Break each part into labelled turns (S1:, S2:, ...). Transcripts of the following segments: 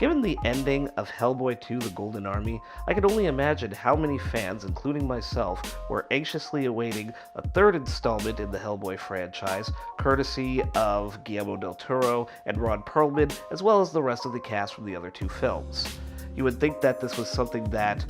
S1: Given the ending of Hellboy 2: The Golden Army, I can only imagine how many fans, including myself, were anxiously awaiting a third installment in the Hellboy franchise, courtesy of Guillermo del Toro and Ron Perlman, as well as the rest of the cast from the other two films. You would think that this was something that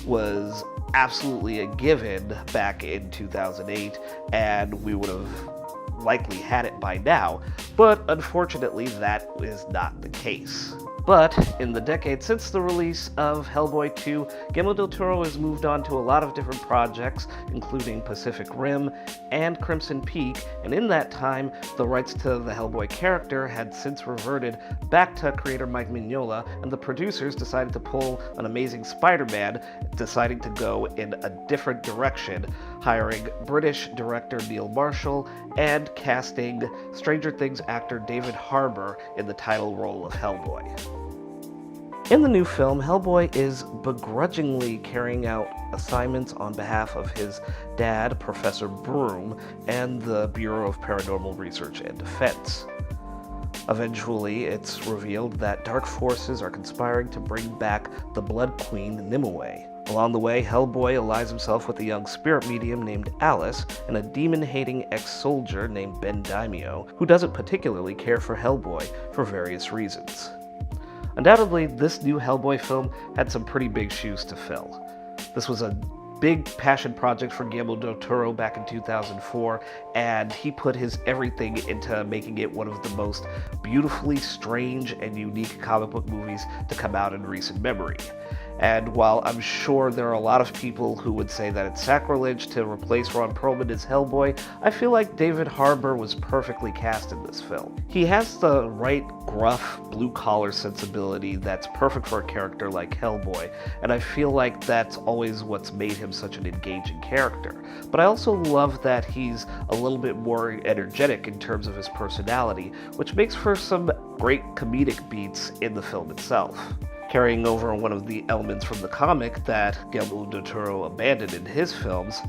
S1: was absolutely a given back in 2008, and we would have likely had it by now, but unfortunately that is not the case. But in the decade since the release of Hellboy 2, Guillermo del Toro has moved on to a lot of different projects, including Pacific Rim and Crimson Peak, and in that time, the rights to the Hellboy character had since reverted back to creator Mike Mignola, and the producers decided to pull an Amazing Spider-Man, deciding to go in a different direction, hiring British director Neil Marshall and casting Stranger Things actor David Harbour in the title role of Hellboy. In the new film, Hellboy is begrudgingly carrying out assignments on behalf of his dad, Professor Broom, and the Bureau of Paranormal Research and Defense. Eventually, it's revealed that dark forces are conspiring to bring back the Blood Queen, Nimue. Along the way, Hellboy allies himself with a young spirit medium named Alice and a demon-hating ex-soldier named Ben Daimyo, who doesn't particularly care for Hellboy for various reasons. Undoubtedly, this new Hellboy film had some pretty big shoes to fill. This was a big passion project for Guillermo del Toro back in 2004, and he put his everything into making it one of the most beautifully strange and unique comic book movies to come out in recent memory. And while I'm sure there are a lot of people who would say that it's sacrilege to replace Ron Perlman as Hellboy, I feel like David Harbour was perfectly cast in this film. He has the right gruff, blue-collar sensibility that's perfect for a character like Hellboy, and I feel like that's always what's made him such an engaging character. But I also love that he's a little bit more energetic in terms of his personality, which makes for some great comedic beats in the film itself. Carrying over one of the elements from the comic that Guillermo del Toro abandoned in his films,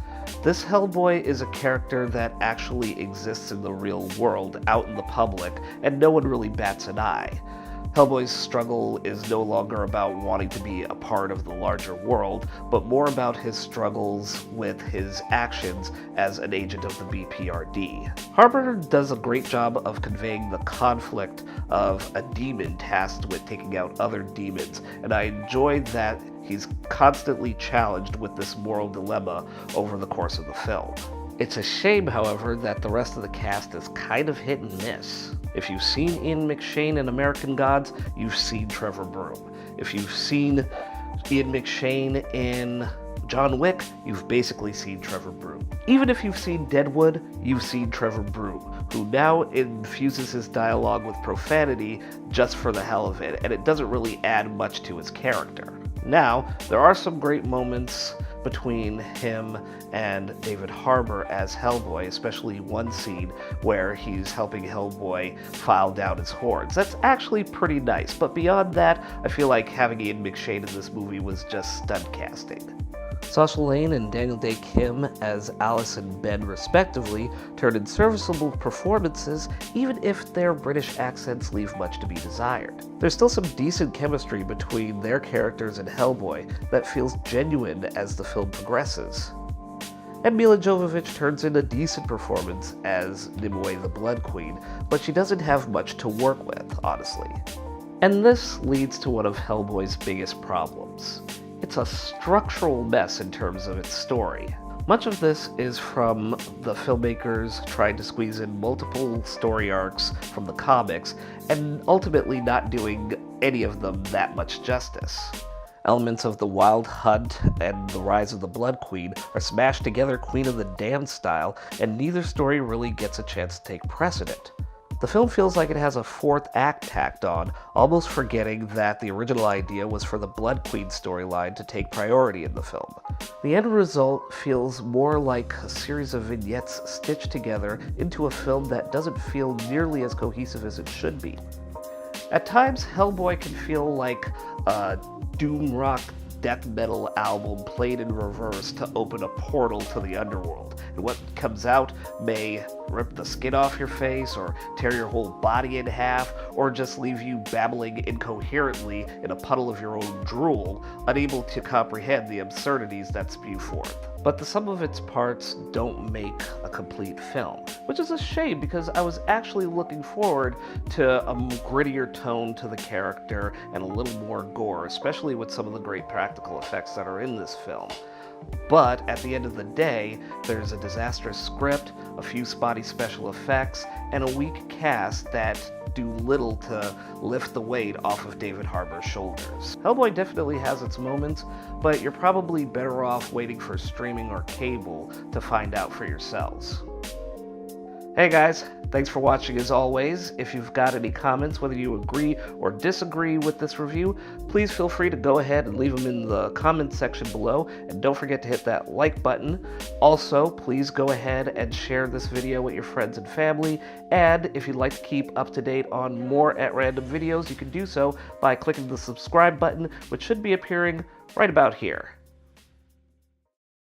S1: this Hellboy is a character that actually exists in the real world, out in the public, and no one really bats an eye. Hellboy's struggle is no longer about wanting to be a part of the larger world, but more about his struggles with his actions as an agent of the BPRD. Harbour does a great job of conveying the conflict of a demon tasked with taking out other demons, and I enjoy that he's constantly challenged with this moral dilemma over the course of the film. It's a shame, however, that the rest of the cast is kind of hit and miss. If you've seen Ian McShane in American Gods, you've seen Trevor Broom. If you've seen Ian McShane in John Wick, you've basically seen Trevor Broom. Even if you've seen Deadwood, you've seen Trevor Broom, who now infuses his dialogue with profanity just for the hell of it, and it doesn't really add much to his character. Now, there are some great moments between him and David Harbour as Hellboy, especially one scene where he's helping Hellboy file down his horns. That's actually pretty nice, but beyond that, I feel like having Ian McShane in this movie was just stunt casting. Saoirse Lane and Daniel Day Kim as Alice and Ben respectively turned in serviceable performances, even if their British accents leave much to be desired. There's still some decent chemistry between their characters and Hellboy that feels genuine as the film progresses. And Mila Jovovich turns in a decent performance as Nimue the Blood Queen, but she doesn't have much to work with, honestly. And this leads to one of Hellboy's biggest problems. It's a structural mess in terms of its story. Much of this is from the filmmakers trying to squeeze in multiple story arcs from the comics, and ultimately not doing any of them that much justice. Elements of the Wild Hunt and the Rise of the Blood Queen are smashed together Queen of the Damned style, and neither story really gets a chance to take precedent. The film feels like it has a fourth act tacked on, almost forgetting that the original idea was for the Blood Queen storyline to take priority in the film. The end result feels more like a series of vignettes stitched together into a film that doesn't feel nearly as cohesive as it should be. At times, Hellboy can feel like a doom rock death metal album played in reverse to open a portal to the underworld, and what comes out may rip the skin off your face, or tear your whole body in half, or just leave you babbling incoherently in a puddle of your own drool, unable to comprehend the absurdities that spew forth. But the sum of its parts don't make a complete film, which is a shame because I was actually looking forward to a grittier tone to the character and a little more gore, especially with some of the great practical effects that are in this film. But at the end of the day, there's a disastrous script, a few spotty special effects, and a weak cast that do little to lift the weight off of David Harbour's shoulders. Hellboy definitely has its moments, but you're probably better off waiting for streaming or cable to find out for yourselves. Hey guys, thanks for watching as always. If you've got any comments, whether you agree or disagree with this review, please feel free to go ahead and leave them in the comments section below, and don't forget to hit that like button. Also, please go ahead and share this video with your friends and family, and if you'd like to keep up to date on more At Random videos, you can do so by clicking the subscribe button, which should be appearing right about here.